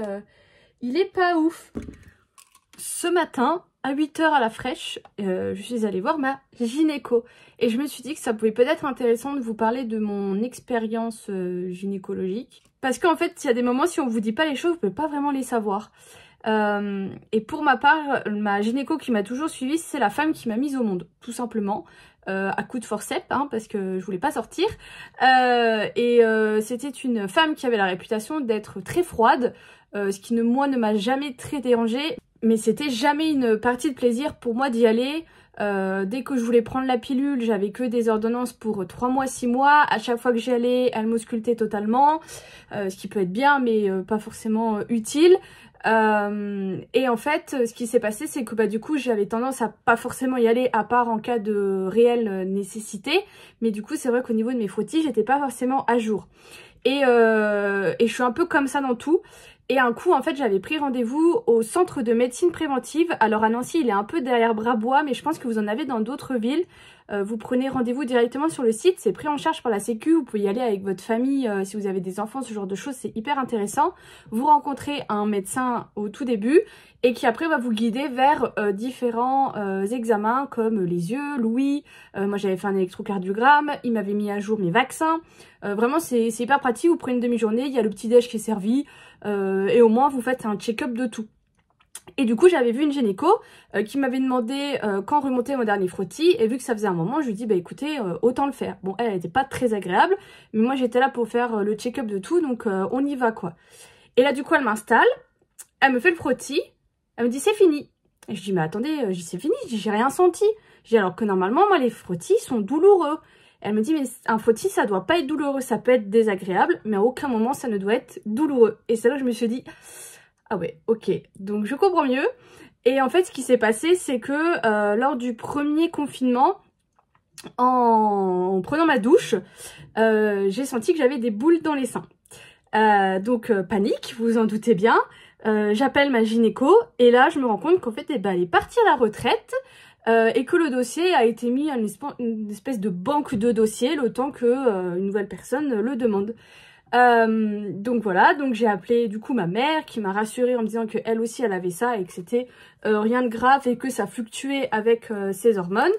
il est pas ouf. Ce matin, à 8 h à la fraîche, je suis allée voir ma gynéco. Et je me suis dit que ça pouvait peut-être intéressant de vous parler de mon expérience gynécologique. Parce qu'en fait, il y a des moments, si on vous dit pas les choses, vous pouvez pas vraiment les savoir. Et pour ma part, ma gynéco qui m'a toujours suivie, c'est la femme qui m'a mise au monde, tout simplement. À coup de forceps, hein, parce que je voulais pas sortir. C'était une femme qui avait la réputation d'être très froide. Ce qui moi ne m'a jamais très dérangée, mais c'était jamais une partie de plaisir pour moi d'y aller. Dès que je voulais prendre la pilule, j'avais que des ordonnances pour 3 mois, 6 mois. À chaque fois que j'y allais, elle m'auscultait totalement, ce qui peut être bien mais pas forcément utile. Et en fait, ce qui s'est passé, c'est que du coup, j'avais tendance à pas forcément y aller à part en cas de réelle nécessité. Mais du coup, c'est vrai qu'au niveau de mes frottis, j'étais pas forcément à jour. Et je suis un peu comme ça dans tout. Et un coup, en fait, j'avais pris rendez-vous au centre de médecine préventive. Alors à Nancy, il est un peu derrière Brabois, mais je pense que vous en avez dans d'autres villes. Vous prenez rendez-vous directement sur le site, c'est pris en charge par la Sécu. Vous pouvez y aller avec votre famille si vous avez des enfants, ce genre de choses, c'est hyper intéressant. Vous rencontrez un médecin au tout début et qui après va vous guider vers différents examens comme les yeux, l'ouïe. Moi j'avais fait un électrocardiogramme, il m'avait mis à jour mes vaccins. Vraiment c'est hyper pratique, vous prenez une demi-journée, il y a le petit-déj qui est servi et au moins vous faites un check-up de tout. Et du coup j'avais vu une gynéco qui m'avait demandé quand remontait mon dernier frottis, et vu que ça faisait un moment, je lui dis bah écoutez autant le faire. Bon elle n'était pas très agréable, mais moi j'étais là pour faire le check-up de tout, donc on y va quoi. Et là du coup elle m'installe, elle me fait le frottis, elle me dit c'est fini. Et je dis mais attendez, je dis c'est fini, j'ai rien senti. Je dis alors que normalement moi les frottis sont douloureux. Elle me dit mais un frottis ça doit pas être douloureux, ça peut être désagréable, mais à aucun moment ça ne doit être douloureux. Et c'est là que je me suis dit ah ouais, ok, donc je comprends mieux. Et en fait, ce qui s'est passé, c'est que lors du premier confinement, en prenant ma douche, j'ai senti que j'avais des boules dans les seins. Donc panique, vous vous en doutez bien. J'appelle ma gynéco et là, je me rends compte qu'en fait, elle est partie à la retraite et que le dossier a été mis à une espèce de banque de dossiers le temps que une nouvelle personne le demande. Donc voilà, donc j'ai appelé du coup ma mère qui m'a rassurée en me disant que elle aussi elle avait ça et que c'était rien de grave et que ça fluctuait avec ses hormones.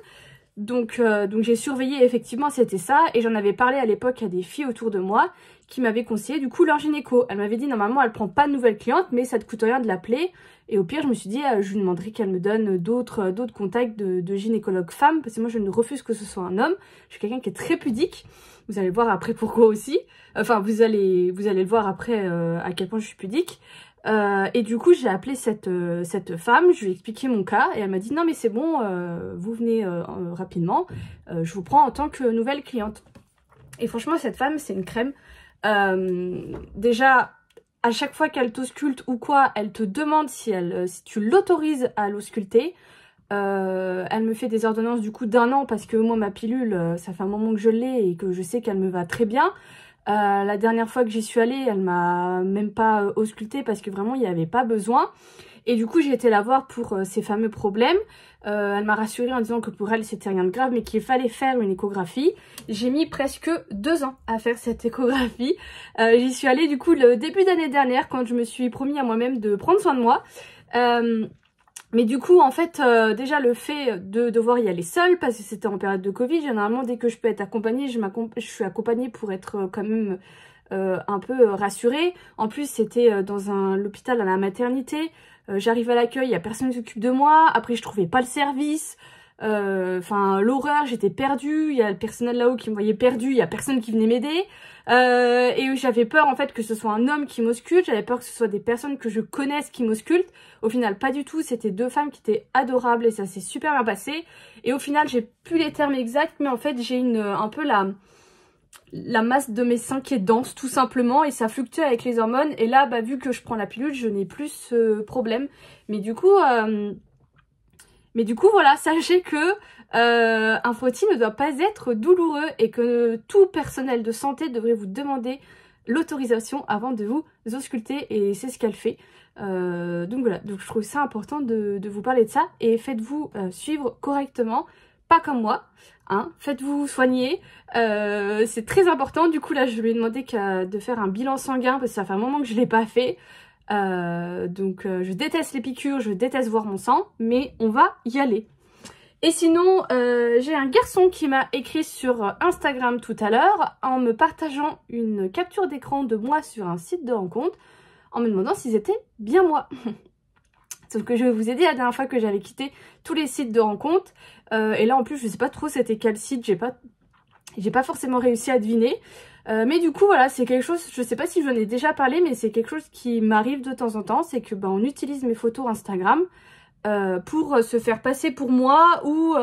Donc j'ai surveillé, effectivement c'était ça, et j'en avais parlé à l'époque à des filles autour de moi qui m'avaient conseillé du coup leur gynéco. Elle m'avait dit normalement elle prend pas de nouvelles clientes, mais ça te coûte rien de l'appeler. Et au pire je me suis dit je lui demanderai qu'elle me donne d'autres contacts de gynécologues femmes, parce que moi je ne refuse que ce soit un homme. Je suis quelqu'un qui est très pudique, vous allez voir après pourquoi aussi. Enfin vous allez le voir après à quel point je suis pudique. Et du coup j'ai appelé cette femme, je lui ai expliqué mon cas et elle m'a dit non mais c'est bon, vous venez rapidement, je vous prends en tant que nouvelle cliente. Et franchement cette femme c'est une crème. Déjà à chaque fois qu'elle t'ausculte ou quoi, elle te demande si tu l'autorises à l'ausculter. Elle me fait des ordonnances du coup d'1 an parce que moi ma pilule ça fait un moment que je l'ai et que je sais qu'elle me va très bien. La dernière fois que j'y suis allée, elle m'a même pas auscultée parce que vraiment il n'y avait pas besoin. Et du coup j'ai été la voir pour ces fameux problèmes. Elle m'a rassurée en disant que pour elle c'était rien de grave mais qu'il fallait faire une échographie. J'ai mis presque 2 ans à faire cette échographie. J'y suis allée du coup le début d'année dernière quand je me suis promis à moi-même de prendre soin de moi. Mais du coup, en fait, déjà le fait de devoir y aller seule, parce que c'était en période de Covid, généralement dès que je peux être accompagnée, je suis accompagnée pour être quand même un peu rassurée. En plus, c'était dans l'hôpital à la maternité. J'arrive à l'accueil, il n'y a personne qui s'occupe de moi. Après, je trouvais pas le service. Enfin, l'horreur, j'étais perdue. Il y a le personnel là-haut qui me voyait perdue. Il y a personne qui venait m'aider. Et j'avais peur en fait que ce soit un homme qui m'ausculte. J'avais peur que ce soit des personnes que je connaisse qui m'auscultent. Au final, pas du tout. C'était 2 femmes qui étaient adorables et ça s'est super bien passé. Et au final, j'ai plus les termes exacts, mais en fait, j'ai un peu la masse de mes seins qui est dense tout simplement et ça fluctue avec les hormones. Et là, bah, vu que je prends la pilule, je n'ai plus ce problème. Mais du coup voilà, sachez que un frottis ne doit pas être douloureux et que tout personnel de santé devrait vous demander l'autorisation avant de vous ausculter et c'est ce qu'elle fait. Donc voilà, donc je trouve ça important de vous parler de ça et faites-vous suivre correctement, pas comme moi, hein, faites-vous soigner, c'est très important. Du coup là je lui ai demandé de faire un bilan sanguin parce que ça fait un moment que je l'ai pas fait. Donc je déteste les piqûres, je déteste voir mon sang, mais on va y aller. Et sinon, j'ai un garçon qui m'a écrit sur Instagram tout à l'heure en me partageant une capture d'écran de moi sur un site de rencontre en me demandant si c'était bien moi. Sauf que je vous ai dit la dernière fois que j'avais quitté tous les sites de rencontre et là en plus je sais pas trop c'était quel site, j'ai pas forcément réussi à deviner. Mais du coup voilà, c'est quelque chose, je sais pas si j'en ai déjà parlé, mais c'est quelque chose qui m'arrive de temps en temps, c'est que on utilise mes photos Instagram pour se faire passer pour moi ou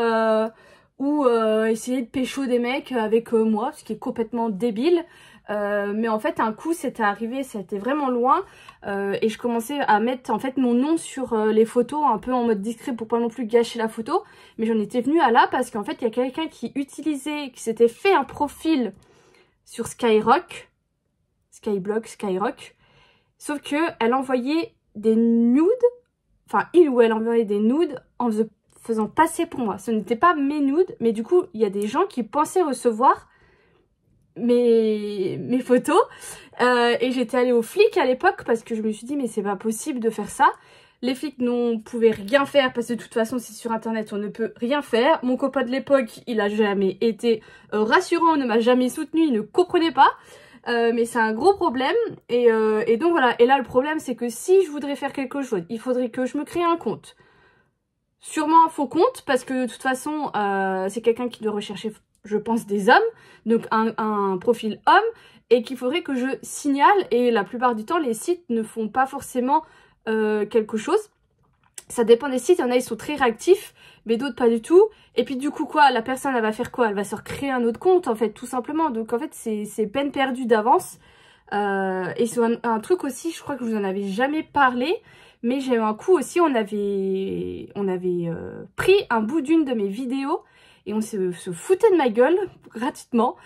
essayer de pécho des mecs avec moi, ce qui est complètement débile. Mais en fait un coup c'était arrivé, c'était vraiment loin et je commençais à mettre en fait mon nom sur les photos un peu en mode discret pour pas non plus gâcher la photo, mais j'en étais venue à là parce qu'en fait il y a quelqu'un qui s'était fait un profil sur Skyrock, sauf que elle envoyait des nudes, enfin il ou elle envoyait des nudes en faisant passer pour moi. Ce n'était pas mes nudes, mais du coup il y a des gens qui pensaient recevoir mes photos et j'étais allée aux flics à l'époque parce que je me suis dit mais c'est pas possible de faire ça. Les flics n'ont pouvaient rien faire parce que de toute façon c'est sur internet, on ne peut rien faire. Mon copain de l'époque il a jamais été rassurant, ne m'a jamais soutenu, il ne comprenait pas. Mais c'est un gros problème et donc voilà. Et là le problème c'est que si je voudrais faire quelque chose, il faudrait que je me crée un compte. Sûrement un faux compte parce que de toute façon c'est quelqu'un qui doit rechercher je pense des hommes, donc un profil homme, et qu'il faudrait que je signale, et la plupart du temps les sites ne font pas forcément quelque chose. Ça dépend des sites, il y en a ils sont très réactifs, mais d'autres pas du tout. Et puis du coup quoi, la personne elle va faire quoi? Elle va se recréer un autre compte en fait, tout simplement. Donc en fait c'est peine perdue d'avance. Et c'est un truc aussi, je crois que je vous en avais jamais parlé, mais j'ai eu un coup aussi, on avait pris un bout d'une de mes vidéos et on se foutait de ma gueule gratuitement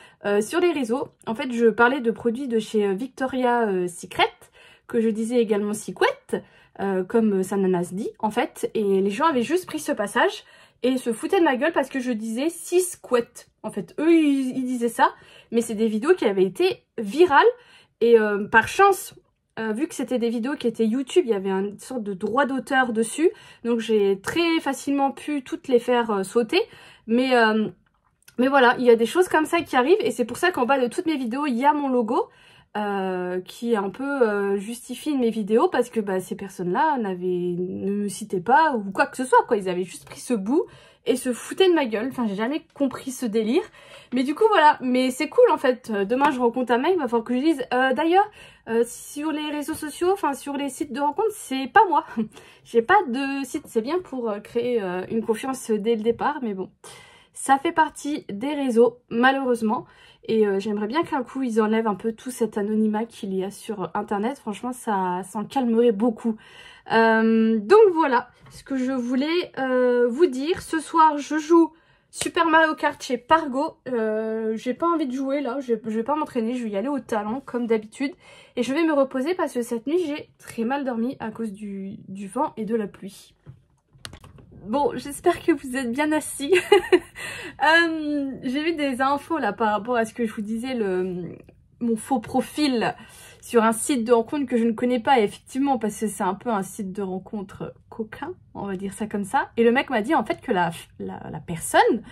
sur les réseaux. En fait, je parlais de produits de chez Victoria's Secret, que je disais également Secret, comme Sananas dit, en fait. Et les gens avaient juste pris ce passage et se foutaient de ma gueule parce que je disais Sisquet. En fait, eux, ils disaient ça, mais c'est des vidéos qui avaient été virales. Et par chance, vu que c'était des vidéos qui étaient YouTube, il y avait une sorte de droit d'auteur dessus. Donc j'ai très facilement pu toutes les faire sauter. Mais voilà, il y a des choses comme ça qui arrivent. Et c'est pour ça qu'en bas de toutes mes vidéos, il y a mon logo. Qui un peu justifie mes vidéos parce que ces personnes-là ne me citaient pas ou quoi que ce soit, quoi. Ils avaient juste pris ce bout et se foutaient de ma gueule. Enfin, j'ai jamais compris ce délire. Mais du coup, voilà. Mais c'est cool, en fait. Demain, je rencontre un mec, il va falloir que je dise. D'ailleurs, sur les réseaux sociaux, enfin, sur les sites de rencontres, c'est pas moi. J'ai pas de site. C'est bien pour créer une confiance dès le départ, mais bon. Ça fait partie des réseaux, malheureusement. Et j'aimerais bien qu'un coup, ils enlèvent un peu tout cet anonymat qu'il y a sur Internet. Franchement, ça en calmerait beaucoup. Donc voilà ce que je voulais vous dire. Ce soir, je joue Super Mario Kart chez Pargo. J'ai pas envie de jouer là. Je vais pas m'entraîner. Je vais y aller au talent, comme d'habitude. Et je vais me reposer parce que cette nuit, j'ai très mal dormi à cause du vent et de la pluie. Bon, j'espère que vous êtes bien assis. J'ai vu des infos là par rapport à ce que je vous disais, mon faux profil sur un site de rencontre que je ne connais pas. Et effectivement, parce que c'est un peu un site de rencontre coquin, on va dire ça comme ça. Et le mec m'a dit en fait que la personne,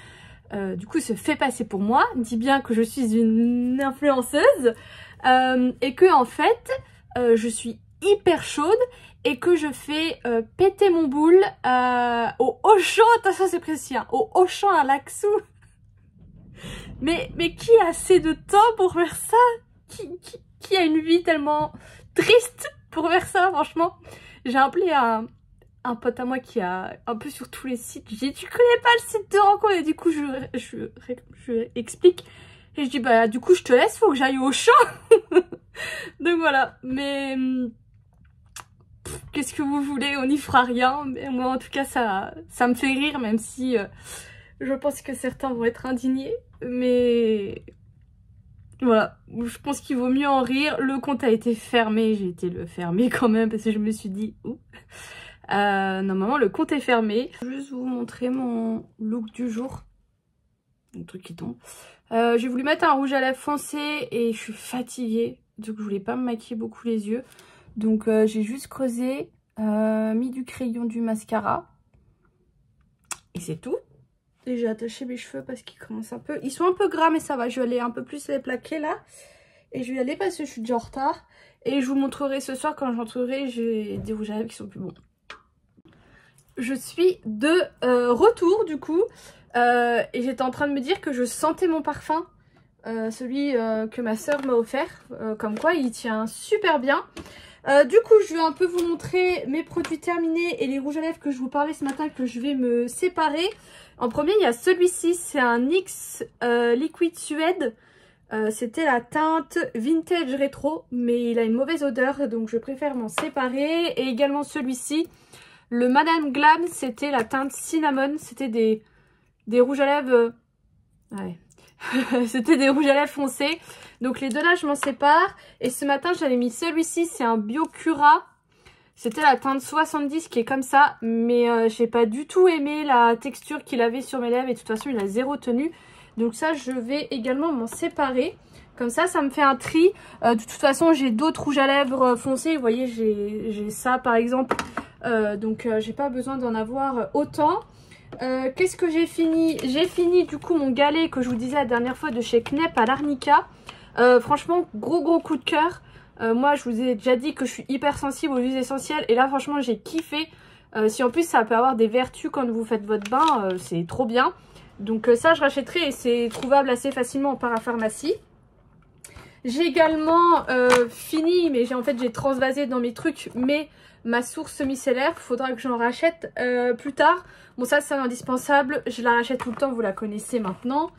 du coup, se fait passer pour moi, dit bien que je suis une influenceuse et que en fait, je suis hyper chaude et que je fais péter mon boule au Auchan, attention c'est précis, hein, au Auchan à Laxou. Mais qui a assez de temps pour faire ça? Qui a une vie tellement triste pour faire ça, franchement? J'ai appelé un pote à moi qui a un peu sur tous les sites. J'ai dit, tu connais pas le site de rencontre? Et du coup, je explique. Et je dis, bah du coup, je te laisse, faut que j'aille au Auchan. Donc voilà, mais... qu'est-ce que vous voulez, on n'y fera rien. Mais moi en tout cas ça me fait rire, même si je pense que certains vont être indignés. Mais voilà, je pense qu'il vaut mieux en rire. Le compte a été fermé, j'ai été le fermer quand même parce que je me suis dit ouh. Normalement le compte est fermé. Je vais juste vous montrer mon look du jour. Le truc qui tombe. J'ai voulu mettre un rouge à lèvres foncé et je suis fatiguée. Donc je voulais pas me maquiller beaucoup les yeux. Donc j'ai juste creusé, mis du crayon, du mascara. Et c'est tout. Et j'ai attaché mes cheveux parce qu'ils commencent un peu... Ils sont un peu gras mais ça va. Je vais aller un peu plus les plaquer là. Et je vais y aller parce que je suis déjà en retard. Et je vous montrerai ce soir quand j'entrerai. J'ai des rouges à lèvres qui sont plus bons. Je suis de retour du coup. Et j'étais en train de me dire que je sentais mon parfum. Celui que ma soeur m'a offert. Comme quoi il tient super bien. Du coup, je vais un peu vous montrer mes produits terminés et les rouges à lèvres que je vous parlais ce matin que je vais me séparer. En premier, il y a celui-ci, c'est un NYX Liquid Suède. C'était la teinte Vintage Rétro, mais il a une mauvaise odeur, donc je préfère m'en séparer. Et également celui-ci, le Madame Glam, c'était la teinte Cinnamon. C'était des rouges à lèvres... ouais. C'était des rouges à lèvres foncés. Donc les deux là je m'en sépare. Et ce matin j'avais mis celui-ci, c'est un Biocura. C'était la teinte 70 qui est comme ça. Mais j'ai pas du tout aimé la texture qu'il avait sur mes lèvres. Et de toute façon il a zéro tenue. Donc ça je vais également m'en séparer. Comme ça me fait un tri. De toute façon j'ai d'autres rouges à lèvres foncés. Vous voyez j'ai ça par exemple. Donc j'ai pas besoin d'en avoir autant. Qu'est-ce que j'ai fini? J'ai fini du coup mon galet que je vous disais la dernière fois de chez Knep à l'Arnica. Franchement gros coup de cœur. Moi je vous ai déjà dit que je suis hyper sensible aux huiles essentielles. Et là franchement j'ai kiffé. Si en plus ça peut avoir des vertus quand vous faites votre bain, c'est trop bien. Donc ça je rachèterai et c'est trouvable assez facilement en parapharmacie. J'ai également fini, mais en fait j'ai transvasé dans mes trucs, mais ma source micellaire, il faudra que j'en rachète plus tard. Bon ça c'est indispensable, je la rachète tout le temps, vous la connaissez maintenant.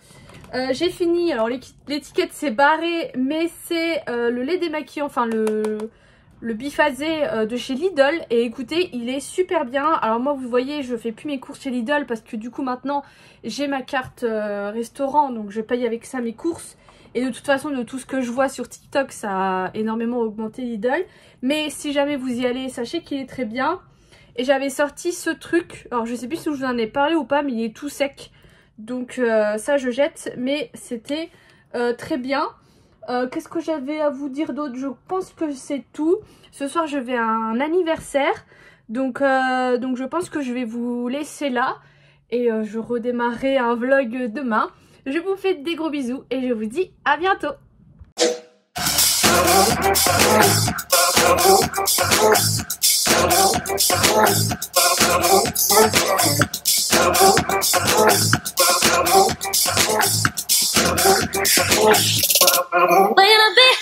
J'ai fini, alors l'étiquette c'est barré, mais c'est le lait démaquillant, enfin le biphasé de chez Lidl. Et écoutez, il est super bien. Alors moi vous voyez, je fais plus mes courses chez Lidl parce que du coup maintenant j'ai ma carte restaurant, donc je paye avec ça mes courses. Et de toute façon, de tout ce que je vois sur TikTok, ça a énormément augmenté Lidl. Mais si jamais vous y allez, sachez qu'il est très bien. Et j'avais sorti ce truc. Alors je sais plus si je vous en ai parlé ou pas, mais il est tout sec. Donc ça je jette. Mais c'était très bien. Qu'est-ce que j'avais à vous dire d'autre? Je pense que c'est tout. Ce soir, je vais à un anniversaire. Donc je pense que je vais vous laisser là. Et je redémarrerai un vlog demain. Je vous fais des gros bisous et je vous dis à bientôt. When I be